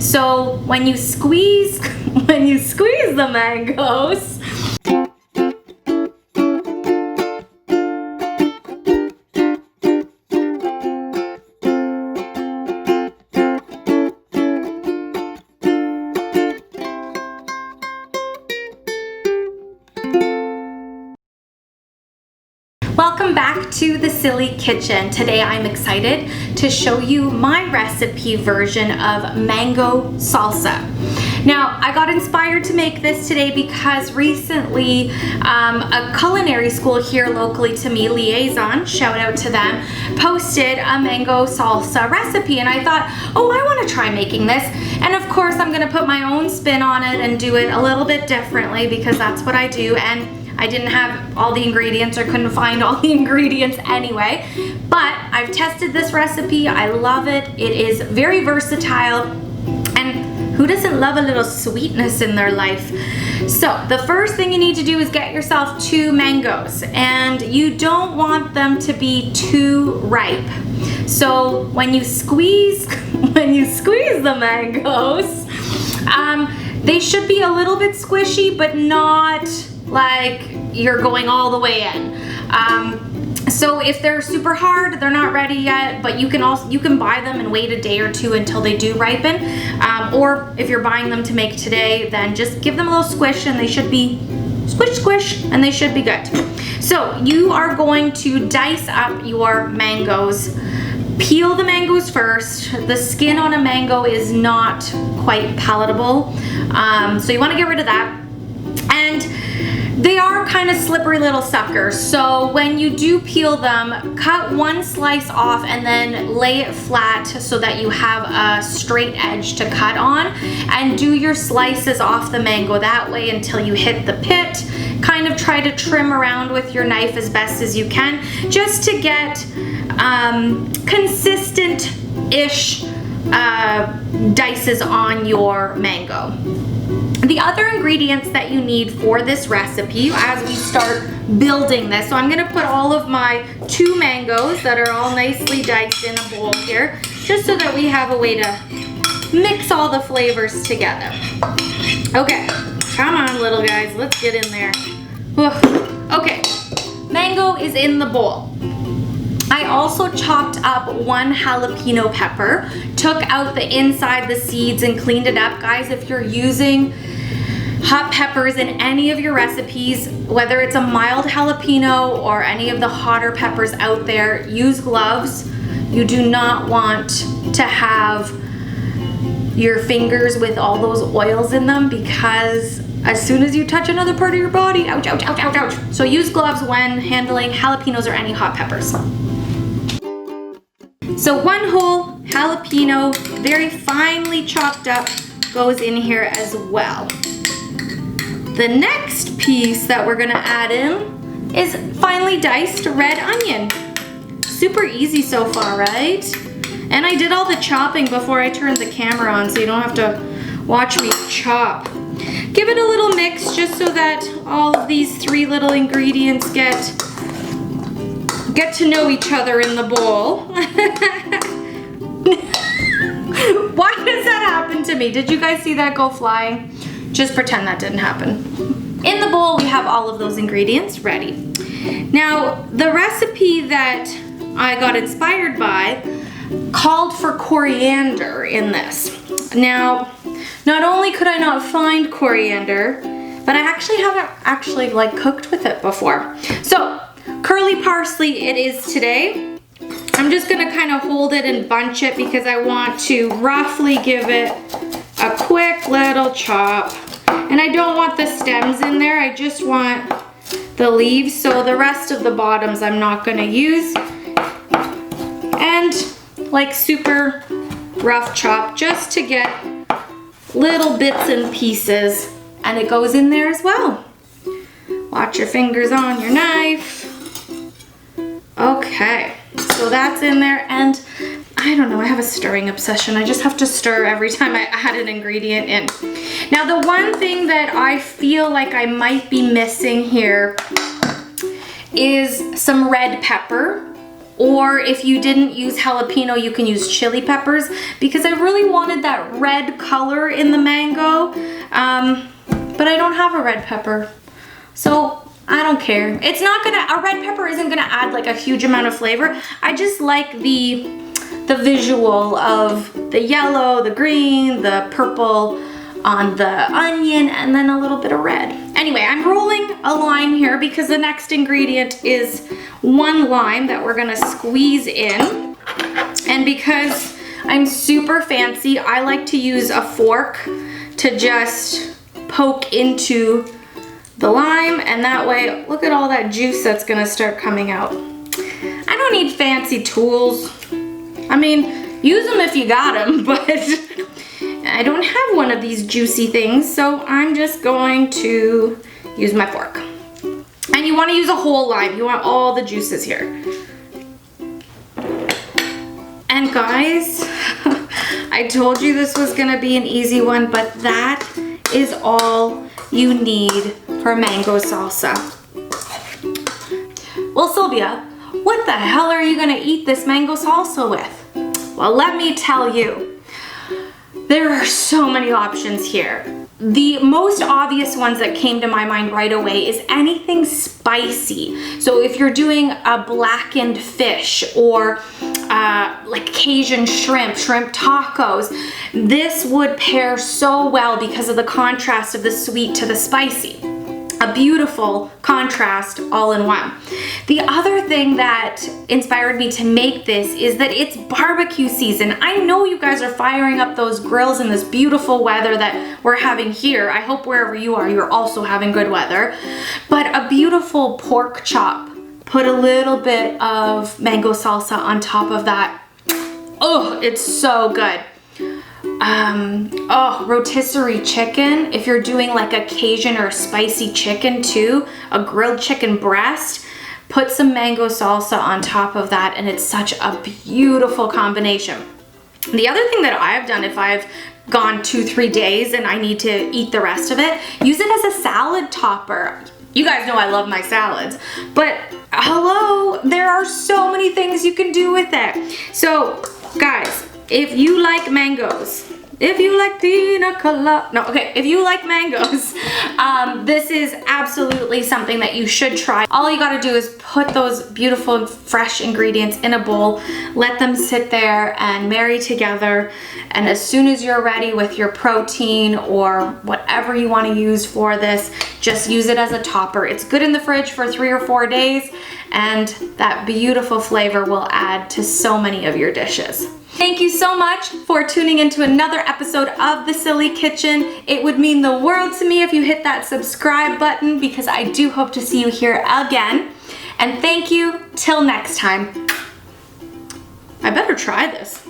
So when you squeeze, the mangoes, welcome back to the Silly Kitchen. Today I'm excited to show you my recipe version of mango salsa. Now, I got inspired to make this today because recently a culinary school here locally to me, Liaison, shout out to them, posted a mango salsa recipe, and I thought, oh, I want to try making this. And of course, I'm going to put my own spin on it and do it a little bit differently because that's what I do. And I didn't have all the ingredients or couldn't find all the ingredients anyway, but I've tested this recipe. I love it. It is very versatile, and who doesn't love a little sweetness in their life? So the first thing you need to do is get yourself 2 mangoes, and you don't want them to be too ripe. So when you squeeze the mangoes, they should be a little bit squishy, but not like you're going all the way in. So if they're super hard, they're not ready yet, but you can buy them and wait a day or 2 until they do ripen. Or if you're buying them to make today, then just give them a little squish and they should be squish, and they should be good. So you are going to dice up your mangoes. Peel the mangoes first. The skin on a mango is not quite palatable, so you want to get rid of that. And they are kind of slippery little suckers, so when you do peel them, cut 1 slice off and then lay it flat so that you have a straight edge to cut on, and do your slices off the mango that way until you hit the pit. Kind of try to trim around with your knife as best as you can, just to get consistent-ish dices on your mango. The other ingredients that you need for this recipe as we start building this, so I'm going to put all of my 2 mangoes that are all nicely diced in a bowl here, just so that we have a way to mix all the flavors together. Okay, come on little guys, let's get in there. Okay, mango is in the bowl. I also chopped up 1 jalapeno pepper, took out the inside, the seeds, and cleaned it up. Guys, if you're using hot peppers in any of your recipes, whether it's a mild jalapeno or any of the hotter peppers out there, use gloves. You do not want to have your fingers with all those oils in them, because as soon as you touch another part of your body, ouch, ouch, ouch, ouch, ouch. So use gloves when handling jalapenos or any hot peppers. So 1 whole jalapeno, very finely chopped up, goes in here as well. The next piece that we're gonna add in is finely diced red onion. Super easy so far, right? And I did all the chopping before I turned the camera on, so you don't have to watch me chop. Give it a little mix just so that all of these 3 little ingredients get to know each other in the bowl. Why does that happen to me? Did you guys see that go flying? Just pretend that didn't happen. In the bowl, we have all of those ingredients ready. Now, the recipe that I got inspired by called for coriander in this. Now, not only could I not find coriander, but I actually haven't cooked with it before. So, curly parsley it is today. I'm just gonna kind of hold it and bunch it because I want to roughly give it a quick little chop. And I don't want the stems in there, I just want the leaves, so the rest of the bottoms I'm not gonna use. And like super rough chop just to get little bits and pieces, and it goes in there as well. Watch your fingers on your knife. Okay, so that's in there, and I don't know, I have a stirring obsession. I just have to stir every time I add an ingredient in. Now, the one thing that I feel like I might be missing here is some red pepper. Or if you didn't use jalapeno, you can use chili peppers because I really wanted that red color in the mango, but I don't have a red pepper. So I don't care. It's not gonna, a red pepper isn't gonna add like a huge amount of flavor. I just like the visual of the yellow, the green, the purple on the onion, and then a little bit of red. Anyway, I'm rolling a lime here because the next ingredient is 1 lime that we're gonna squeeze in. And because I'm super fancy, I like to use a fork to just poke into the lime, and that way, look at all that juice that's gonna start coming out. I don't need fancy tools. I mean, use them if you got them, but I don't have one of these juicy things, so I'm just going to use my fork. And you want to use a whole lime. You want all the juices here. And guys, I told you this was gonna be an easy one, but that is all you need for mango salsa. Well, Sylvia, what the hell are you gonna eat this mango salsa with? Well, let me tell you. There are so many options here. The most obvious ones that came to my mind right away is anything spicy. So if you're doing a blackened fish or like Cajun shrimp tacos, this would pair so well because of the contrast of the sweet to the spicy. A beautiful contrast all in one. The other thing that inspired me to make this is that it's barbecue season. I know you guys are firing up those grills in this beautiful weather that we're having here. I hope wherever you are, you're also having good weather. But a beautiful pork chop, put a little bit of mango salsa on top of that. Oh, it's so good. Rotisserie chicken. If you're doing like a Cajun or a spicy chicken too, a grilled chicken breast, put some mango salsa on top of that, and it's such a beautiful combination. The other thing that I've done, if I've gone 2-3 days and I need to eat the rest of it, use it as a salad topper. You guys know I love my salads, but hello, there are so many things you can do with it. So guys, if you like mangoes, if you like pina colada, no, okay, if you like mangoes, this is absolutely something that you should try. All you gotta do is put those beautiful fresh ingredients in a bowl, let them sit there and marry together, and as soon as you're ready with your protein or whatever you wanna use for this, just use it as a topper. It's good in the fridge for 3 or 4 days, and that beautiful flavor will add to so many of your dishes. Thank you so much for tuning into another episode of The Silly Kitchen. It would mean the world to me if you hit that subscribe button because I do hope to see you here again. And thank you till next time. I better try this.